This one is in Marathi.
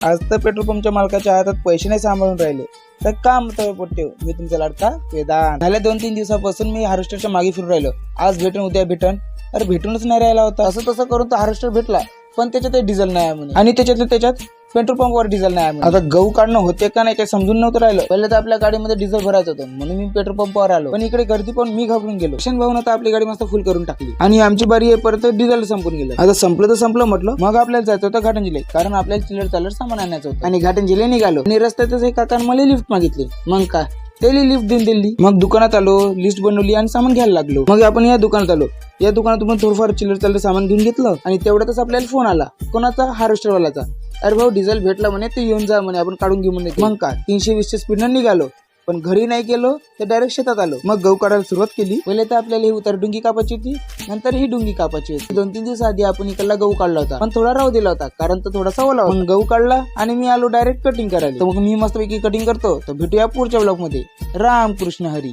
आज तर पेट्रोल पंपच्या मालकाच्या हातात पैसे नाही सांभाळून राहिले तर काम पोट्टे मी तुमचा लाडका वेदांत. झाल्या 2-3 दिवसापासून मी हार्वेस्टरच्या मागे फिरून राहिलो. आज भेटून उद्या भेटन, अरे भेटूनच नाही राहिला होता. असं तसं करून तो हार्वेस्टर भेटला, पण त्याच्यात डिझेल नाही आहे म्हणे, आणि त्याच्यात पेट्रोल पंपवर डिझेल नाही आहे म्हणे. आता गहू काढणं होते का नाही काही समजून नव्हतं राहिलं. पहिले तर आपल्या गाडीमध्ये डिझेल भरायचं होतं म्हणून मी पेट्रोल पंपावर आलो, पण इकडे गर्दी पण मी घाबरून गेलो. किशन भाऊन तर आपली गाडी मस्त फुल करून टाकली आणि आमची बारी येईपर्यंत डिझेल संपून गेलं. आता संपलं तर संपलं म्हटलं. मग आपल्याला जायचं होतं घाटंजीला, कारण आपल्याला चिल्लर चालर सामान आणायचं होतं. आणि घाटंजीला निघालो आणि रस्त्यातच एक काकांनी मला लिफ्ट मागितली. मग काय त्याला लिफ्ट देऊन दिली. मग दुकानात आलो, लिस्ट बनवली आणि सामान घ्यायला लागलो. मग आपण या दुकानात आलो. या दुकानातून थोडंफार चिल्लर चालर सामान घेऊन घेतलं आणि तेवढ्यातच आपल्याला फोन आला. कोणाचा? हार्वेस्टरवाल्याचा. अरे भाऊ डिझेल भेटला म्हणे, ते येऊन जा म्हणे, आपण काढून घेऊ म्हणे. मग काय 320 स्पीडनं निघालो, पण घरी नाही गेलो तर डायरेक्ट शेतात आलो. मग गहू काढायला सुरुवात केली. पहिले तर आपल्याला ही उतार डुंगी कापायची होती, नंतर ही डुंगी कापायची होती. 2-3 दिवस आधी आपण इकडला गहू काढला होता, पण थोडा राहू दिला होता कारण तो थोडासा ओला होता. मग गहू काढला आणि मी आलो डायरेक्ट कटिंग करायला. तर मग मी मस्तपैकी कटिंग करतो. तर भेटूया पुढच्या ब्लॉग मध्ये. रामकृष्ण हरी.